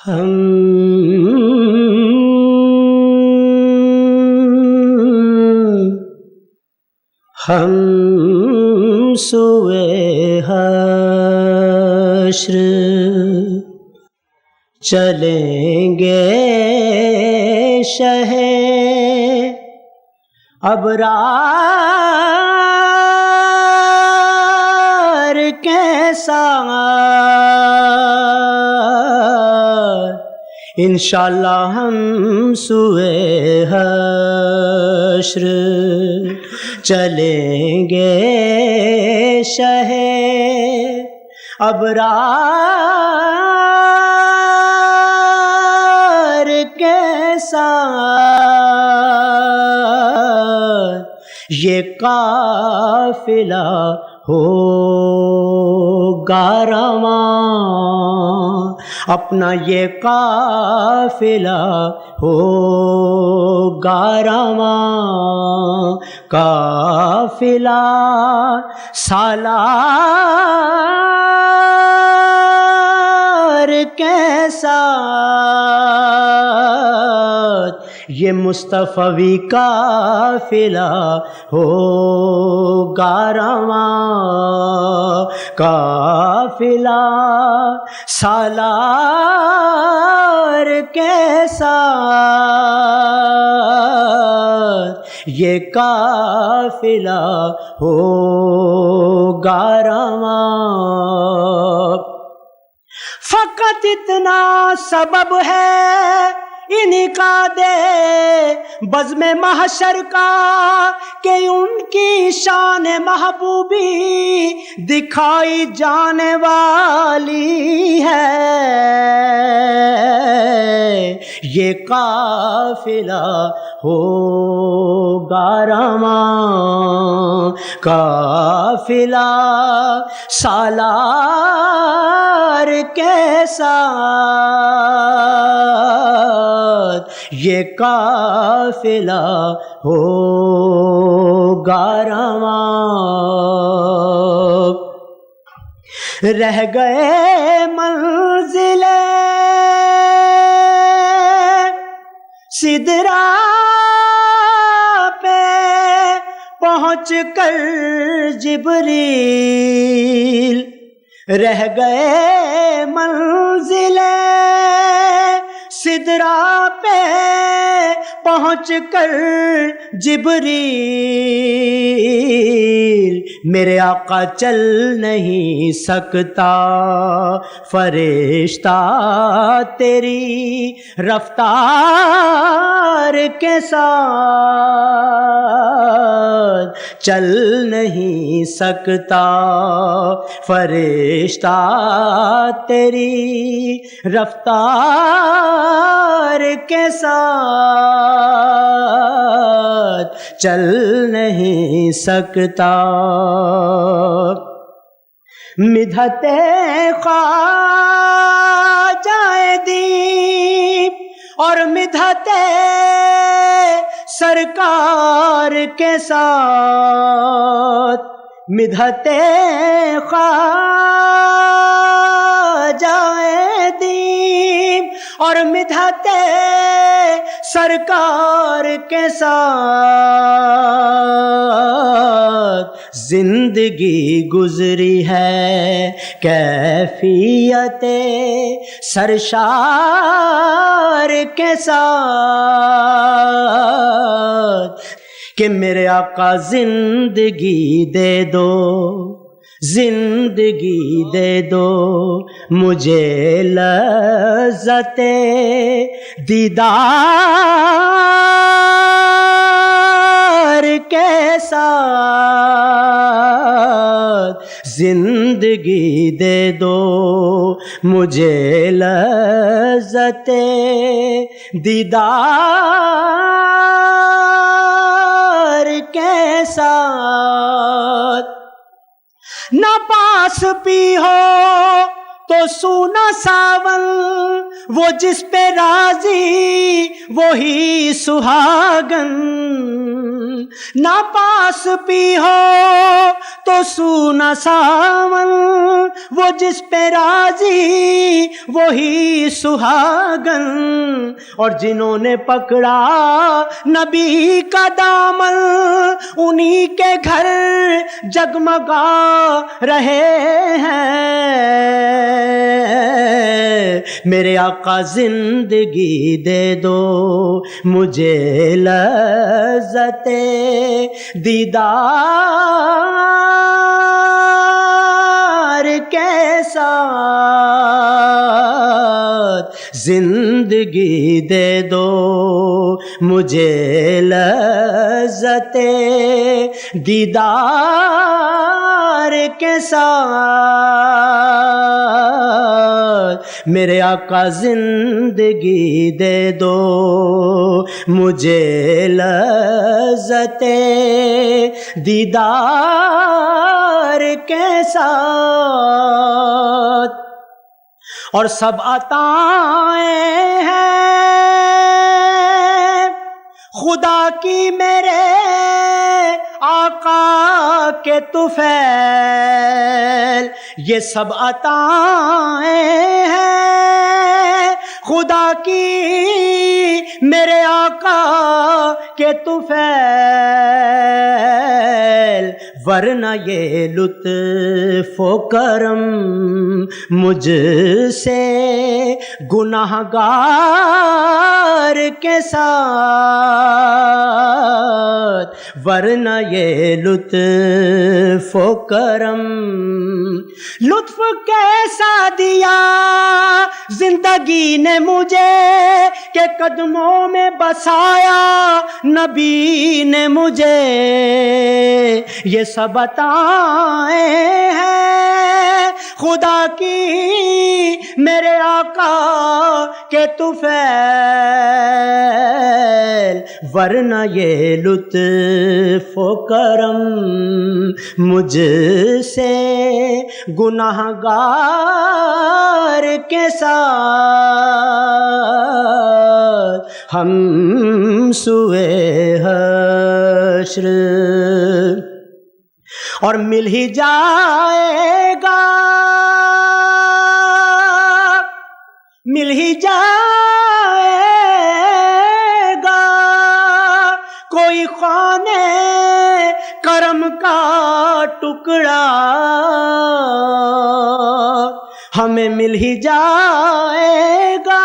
ہم سوئے حشر چلیں گے شہ ابرار کے ساتھ انشاءاللہ ہم سوئے حشر چلیں گے شہ ابرار کے ساتھ یہ قافلہ ہوگا رواں اپنا یہ قافلہ ہوگا رواں قافلہ سالار کے ساتھ یہ مصطفی قافلہ ہوگا رواں قافلہ سالار کے ساتھ یہ قافلہ ہوگا رواں فقط اتنا سبب ہے انعقاد بزم محشر کا کہ ان کی شان محبوبی دکھائی جانے والی ہے یہ قافلہ ہوگا رواں قافلہ سالار کے ساتھ یہ قافلہ ہوگا رواں رہ گئے منزل سدرا پہ پہنچ کر جبریل رہ گئے منزل سدرا پہ پہنچ کر جبریل میرے آقا چل نہیں سکتا فرشتہ تیری رفتار کے ساتھ چل نہیں سکتا فرشتہ تیری رفتار کے ساتھ چل نہیں سکتا مدحت خواجہ دیپ اور مدحت سرکار کے ساتھ مدحت خواجہ دیپ اور مدحت سرکار کے ساتھ زندگی گزری ہے کیفیت سرشار کے ساتھ کہ میرے آقا زندگی دے دو زندگی دے دو مجھے لذت دیدار کے ساتھ زندگی دے دو مجھے لذت دیدار کے ساتھ نہ پاس پی ہو تو سونا ساون وہ جس پہ راضی وہی سہاگن نہ پاس پی ہو تو سونا ساون، وہ جس پہ راضی وہی سہاگن، اور جنہوں نے پکڑا نبی کا دامن انہی کے گھر جگمگا رہے ہیں۔ میرے آقا زندگی دے دو مجھے لذت دیدار کے ساتھ، زندگی دے دو مجھے لذت دیدار کے ساتھ، میرے آقا زندگی دے دو مجھے لذت دیدار کے ساتھ۔ اور سب عطائیں ہیں خدا کی میرے آقا کے طفیل، یہ سب عطائیں ہیں خدا کی میرے آقا کے طفیل، ورنہ یہ لطف و کرم مجھ سے گناہگار کے ساتھ، ورنہ یہ لطف و کرم، لطف کیسا دیا زندگی نے مجھے کہ قدموں میں بسایا نبی نے مجھے، یہ سب عطائیں ہیں خدا کی میرے آقا کے طفیل، ورنہ یہ لطف و کرم مجھ سے گناہگار کے ساتھ ہم سوئے حشر، اور مل ہی جائے گا، مل ہی جائے گا کوئی خوان کرم کا ٹکڑا، ہمیں مل ہی جائے گا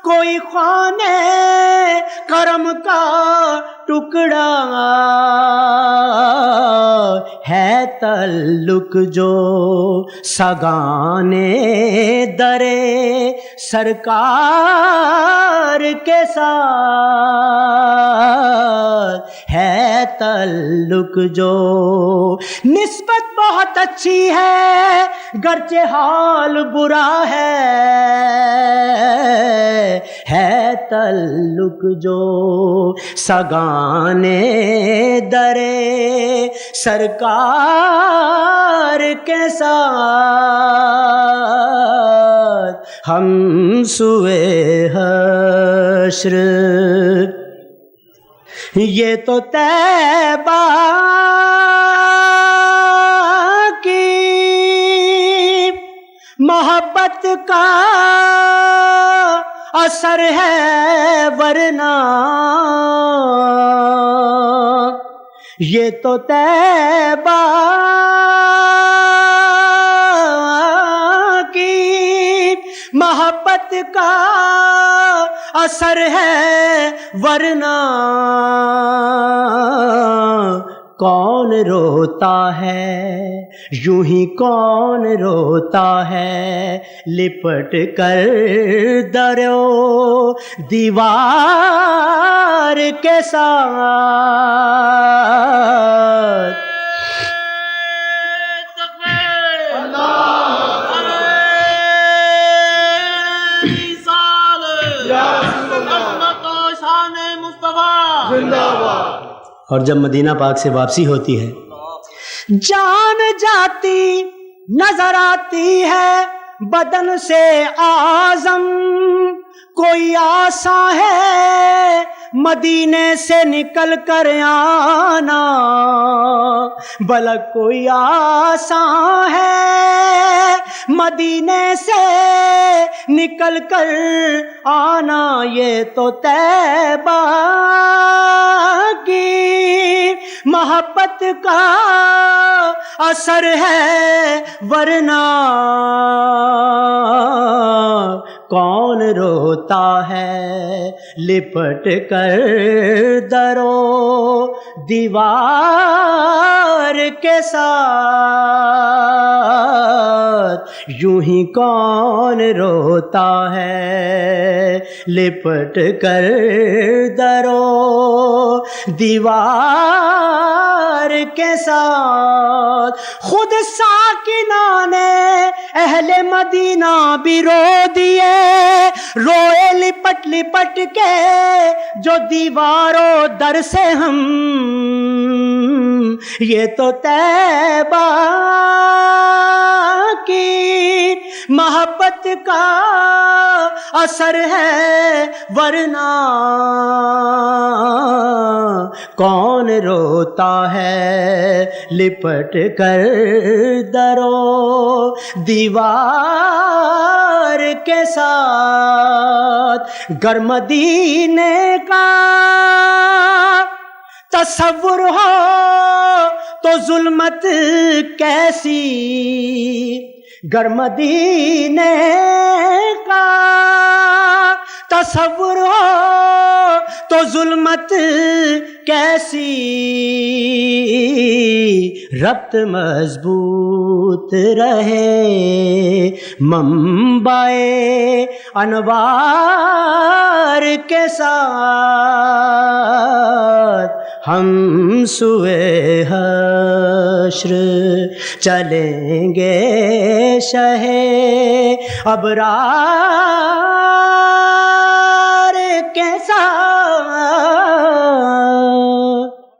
کوئی خوان کرم کا ٹکڑا، ہے تعلق جو سگانے درے سرکار کے ساتھ، ہے تعلق جو نسبت بہت اچھی ہے گرچہ حال برا ہے تعلق جو سگانے درے سرکار کے ساتھ ہم سوئے حشر۔ یہ تو طیبہ کی محبت کا اثر ہے، ورنہ یہ تو طیبہ کی محبت کا اثر ہے، ورنہ کون روتا ہے یوں ہی کون روتا ہے لپٹ کر درو دیوار کے ساتھ۔ اور جب مدینہ پاک سے واپسی ہوتی ہے، جان جاتی نظر آتی ہے بدن سے اعظم، کوئی آساں ہے مدینے سے نکل کر آنا بھلا کوئی آسان ہے، مدینے سے نکل کر آنا یہ تو طیبہ کی محبت کا اثر ہے، ورنہ کون روتا ہے لپٹ کر درو دیوار کے ساتھ، یوں ہی کون روتا ہے لپٹ کر درو دیوار کے ساتھ۔ خود ساکنان اہل مدینہ بھی رو دیے، روئے لپٹ لپٹ کے جو دیواروں در سے ہم، یہ تو طیبہ کی محبت کا اثر ہے، ورنہ کون روتا ہے لپٹ کر درو دیوار کے ساتھ۔ گر مدینے کا تصور ہو تو ظلمت کیسی، گر مدینے کا تصور ہو تو ظلمت کیسی، ربط مضبوط رہے منبع انوار کے ساتھ، ہم سوئے حشر چلیں گے شہ ابرار